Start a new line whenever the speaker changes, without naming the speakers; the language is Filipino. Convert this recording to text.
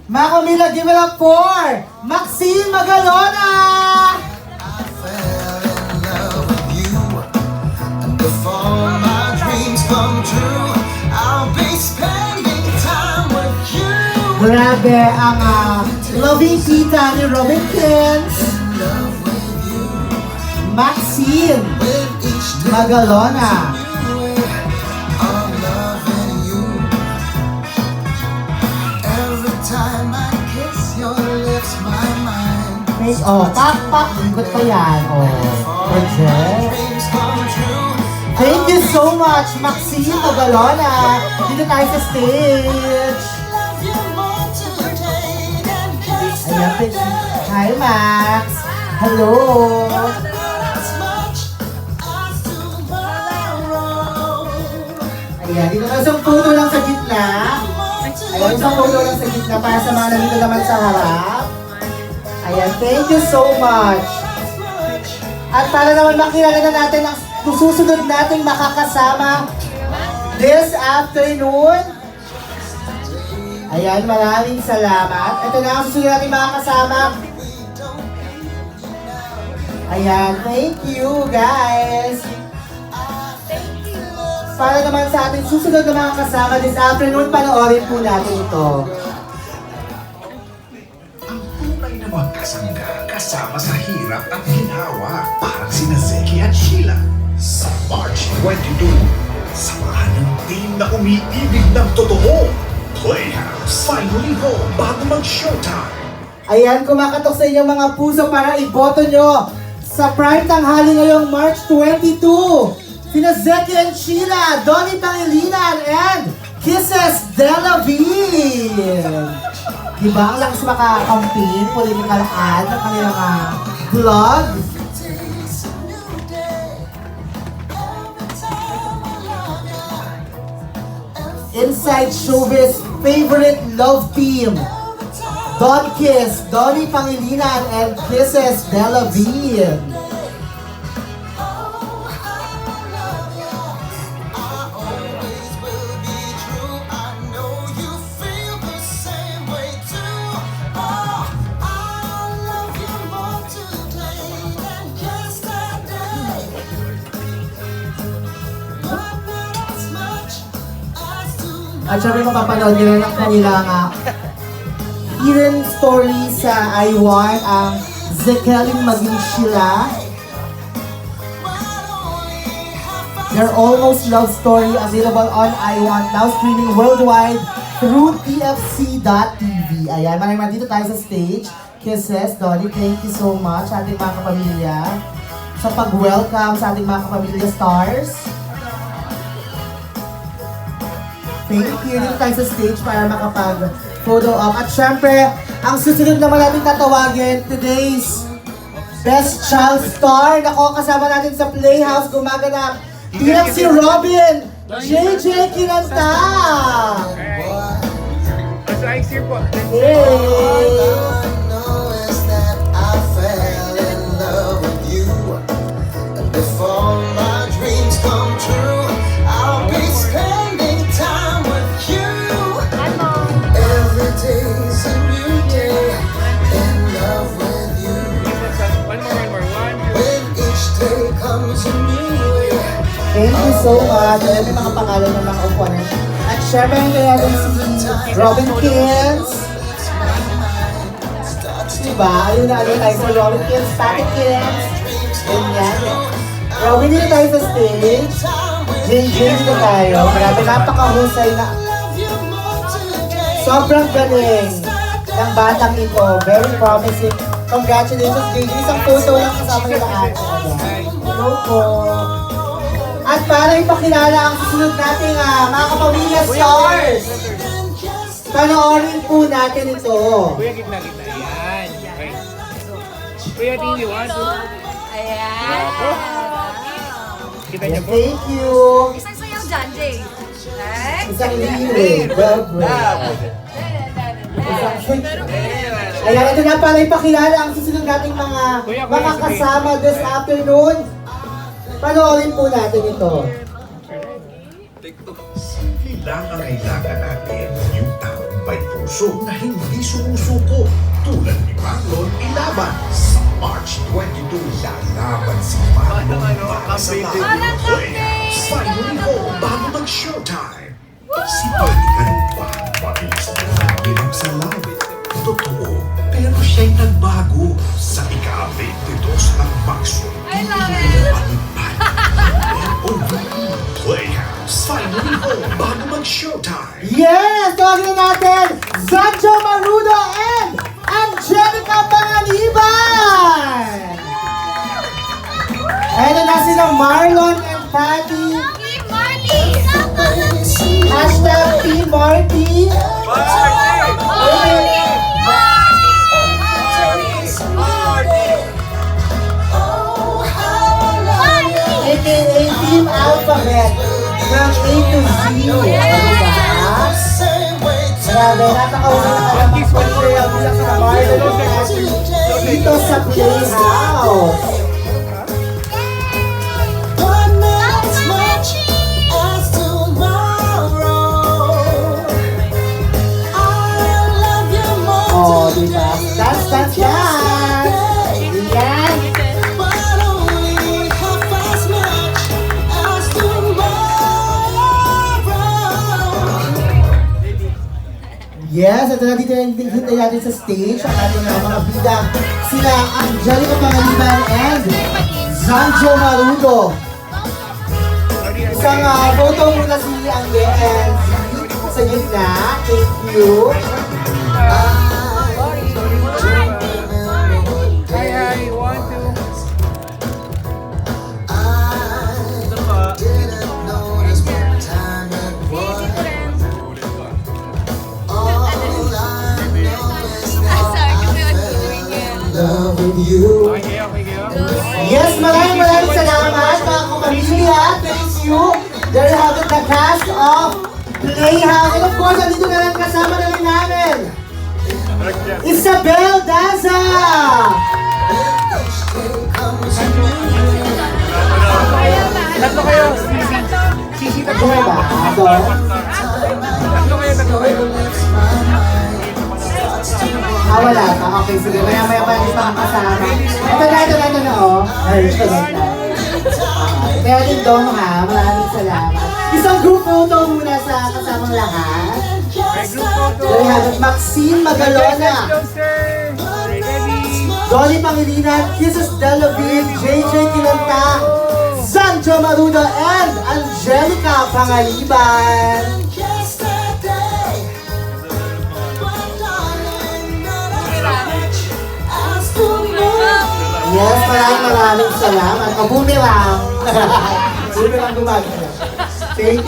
Mga Camila, give it up for Maxine Magalona!
Fell in love with you, and before my dreams come true, I'll be spending time with you.
Grabe ang loving tita ni Robin Kins,
In love with you,
Maxine
with each day
Magalona.
I'm loving you. Every time I kiss your lips, my mind.
Pak, ikot pa yan. Project.
Dreams come true.
Thank you so much, Maxine Magalona. Dito tayo sa stage.
Love you more today than
Ayan,
yesterday.
hi Max. Hello.
As much as tomorrow.
Ayan, dito na isang photo lang sa gitna. Ayan, isang photo lang sa gitna para sa mga nandito naman sa harap. Ayan, thank you so much. At para naman makilala na natin ang susunod nating makakasama this afternoon. Ayan, maraming salamat. Ito na ang susunod nating makakasama. Ayan, thank you guys. Para naman sa ating susunod na mga kasama this afternoon, panoorin po natin ito.
Ang tunay na magkasangga kasama sa hirap at ginhawa. Parang sina Zeki at Sheila. Sa March 22, samahan ng team na umiibig ng totoo. Playhouse, finally home bago mag-showtime.
Ayan, kumakatok sa inyong mga puso para iboto nyo sa prime tanghali ngayong March 22. Sina Zeki and Sheila, Donnie Pangilinan, and Kisses Delavine. Diba ang lakas makakampi, political ad ng kanilang vlog? Inside Showbiz favorite love team. Don Kiss, Donnie Pangilinan, and Kisses Delavine. At syempre mapapanood nyo ng kanilang hidden story sa I1, ang Zekeling Maging Sheila. Their almost love story available on I1, now streaming worldwide through TFC.tv. Ayan, maraming dito tayo sa stage. Kisses, Donnie, thank you so much sa ating mga kapamilya sa pag-welcome sa ating mga kapamilya stars. Thank you. Dito tayo sa stage para makapag-photo op. At syempre, ang susunod naman natin tatawagin, today's Best Child Star. Nako, kasama natin sa Playhouse, gumaganap. TFC Robin, JJ Kinanta. Hey!
Before my dreams come true, I'll be spending time with you. Every day's a new day, in love with you.
One more.
When each day comes a new way.
Thank you so much. Alam yung mga pangalan ng mga opponent. At syempre, kaya rin si Robin Kins. Diba? Ayun na tayo sa Robin Kins, Static Kins. Ganyan. Robin, dito tayo sa stage. JJ dito tayo. Grabe, napakahusay na. Sobrang galing ng batang ito. Very promising. Congratulations, JJ. Isang photo lang kasama nila ate. Hello po. At para ipakilala ang susunod nating mga kapamilya stars. Panoorin po natin ito.
Kuya, gitna. Ayan. Okay. Kuya, TV, 1, 2.
Ayan.
Kita niyo po.
Thank you.
Isang sayaw dyan, Jay. Okay?
Isang liwe. Isang switch. Ayan, ito na para ipakilala ang susunod nating mga makakasama this afternoon. Panoorin po natin ito.
Kailangan natin yung taong may puso. puso na hindi sumusuko tulad ni Marlon Ilaban. Sa March 22, lalaban si Marlon para sa
Parang
Playhouse. Finally home bago mag-showtime. Si Panikan pa mabilis na nagbilang sa love. Totoo, pero siya'y nagbago sa ika-22 ng Marso.
I love it.
Playhouse. Finally home bago mag-showtime.
Yes! Tawagin natin, Zanjo Marudo and Angelica Pangaliban! Ayan na sila Marlon and Patty.
Team Marty!
Hashtag Team Marty. Okay. AKA Team Alphabet from A to Z. Diba? Grabe, napakauna na alam ang pag-share bilang sa Marlon and Patty dito sa Playhouse.
But not as much as tomorrow. I love you more
Oh,
today
diba? Dance, dance,
than
dance!
yesterday.
Yan!
But only half as much as tomorrow.
Yes, at dito hintay natin sa stage ang ating mga bidang sila Angelica Pangaliban and Zanjo Marudo. Isang photo muna si Angge and sa gitna. Thank you.
Hi, 1, 2.
Didn't notice what time it was. All I know is that I'm in love with you.
Okay, okay, okay.
Yes, maraming salamat mga kapamilya. Thank you. There you have it, the cast of Playhouse. And of course, andito na lang kasama na rin namin Isabel Daza!
Tatlo kayo. Sisi, tatlo
Ano
kayo.
ba? So,
Tatlo kayo.
wala pa. Okay, sige. Maya-maya pa natin makakasama. Ito na, oh. Ay, ito na. Kaya din dong ha, maraming salamat. Isang group photo muna sa kasamang lahat.
May group photo.
There you have it, Maxine Magalona,
Closer. Ready.
Dolly Pangilinan, Kisses Delavid, JJ Kilanta, Zanjo Marudo, and Angelica Pangaliban.
Yesterday, but darling, not as much as tomorrow.
Yes, maraming salamat. O, boomerang. Boomerang gumagana. Thank